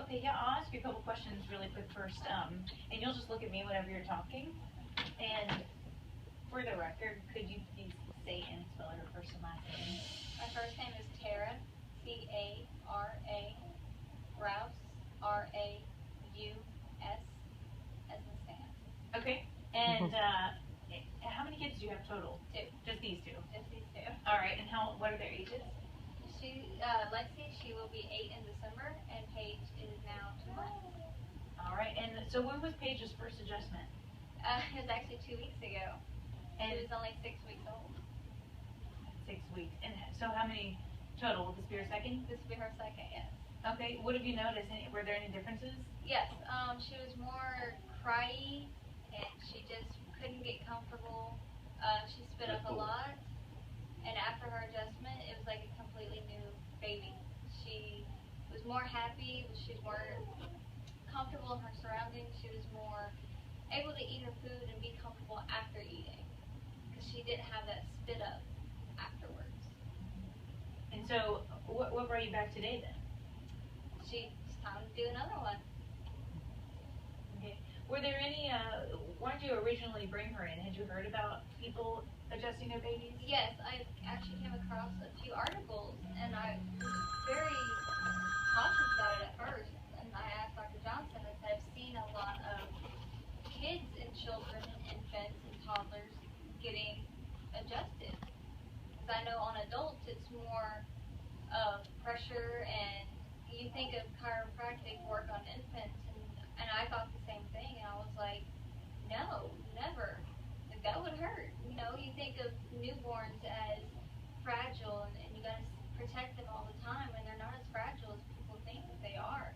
Okay, yeah, I'll ask you a couple questions really quick first, and you'll just look at me whenever you're talking. And for the record, could you please say and spell your first and last name? My first name is Tara, T-A-R-A, Rouse, R-A-U-S, as in Sam. Okay, and how many kids do you have total? 2. Just these 2? Just these 2. All right, and what are their ages? Lexi, she will be 8 in December, and Paige is now 2 months. All right, and so when was Paige's first adjustment? It was actually 2 weeks ago. And she was only 6 weeks old. 6 weeks. And so how many total? Will this be her second? This will be her second, yes. Okay, what have you noticed? Were there any differences? Yes, she was more cryy, and she just couldn't get comfortable. She spit up a lot, and after her adjustment, it was like a completely new baby. She was more happy, she was more comfortable in her surroundings, she was more able to eat her food and be comfortable after eating, because she didn't have that spit up afterwards. And so, what brought you back today then? It's time to do another one. Okay. Were there any, why did you originally bring her in? Had you heard about people adjusting their babies? Yes, I actually came across a few articles, and I was very cautious about it at first. And I asked Dr. Johnson, I said, I've seen a lot of kids and children and infants and toddlers getting adjusted. Because I know on adults it's more pressure, and you think of chiropractic work on infants, and I thought the same thing, and I was like, no, never. Like, that would hurt. You know, you think of newborns as fragile, and you gotta protect them all the time, and they're not as fragile as people think that they are.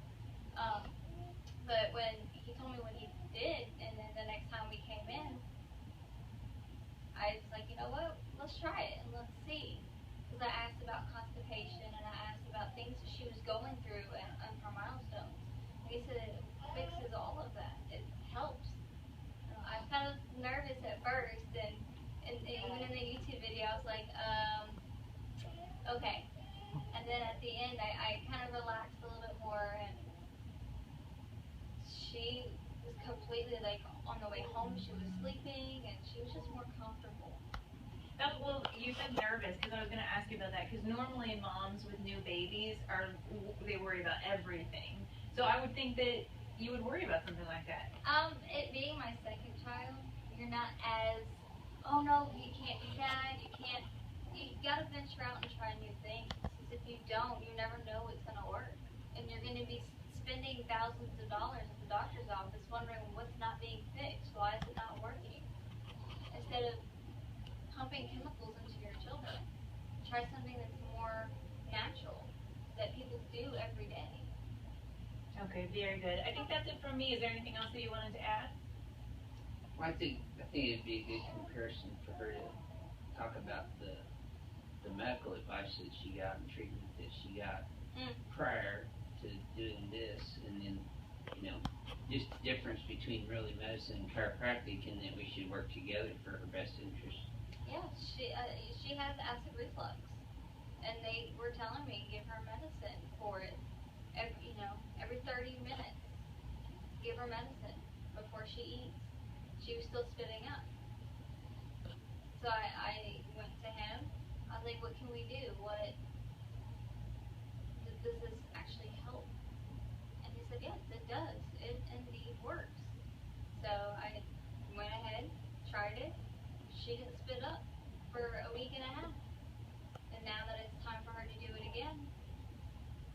But when he told me what he did, and then the next time we came in, I was like, you know what, let's try it, and let's see. Because I asked about constipation, and I asked about things that she was going through and her milestones. And he said it fixes all of that. It helps. I was kind of nervous at first, and even in the YouTube video, I was like, okay. And then at the end, I kind of relaxed a little bit more, and she was completely, like, on the way home, she was sleeping, and she was just more comfortable. Well, you said nervous, because I was going to ask you about that, because normally moms with new babies, they worry about everything. So I would think that you would worry about something like that. It being my second child, you're not as, oh no, you can't do that, you gotta venture out and try new things. Because if you don't, you never know what's gonna work. And you're gonna be spending thousands of dollars at the doctor's office wondering what's not being fixed, why is it not working? Instead of pumping chemicals into your children, try something that's more natural, that people do every day. Okay, very good. I think that's it from me. Is there anything else that you wanted to add? Well, I think it'd be a good comparison for her to talk about the medical advice that she got and treatment that she got prior to doing this, and then, you know, just the difference between really medicine and chiropractic, and that we should work together for her best interest. Yeah, she has acid reflux, and they were telling me give her medicine for it. Every 30 minutes, give her medicine before she eats. She was still spitting up. So I went to him. I was like, what can we do? Does this actually help? And he said, yes, it does. It indeed works. So I went ahead, tried it. She didn't spit up for a week and a half. And now that it's time for her to do it again,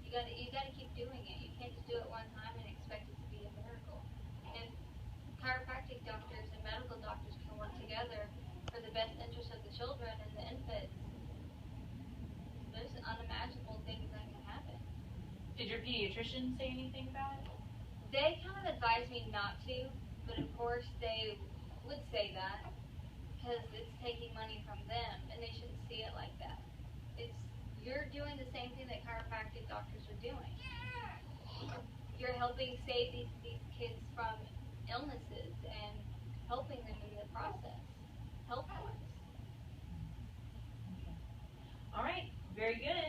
you gotta keep doing it. You can't just do it one time and expect it to be a miracle. And chiropractic doctors and medical doctors can work together for the best interest of the children and the infants. There's unimaginable things that can happen. Did your pediatrician say anything about it? They kind of advised me not to, but of course they would say that because it's taking money from them, and they shouldn't see it like that. You're doing the same thing that chiropractic doctors are doing. You're helping save these kids from illnesses and helping them in the process, health-wise. All right, very good.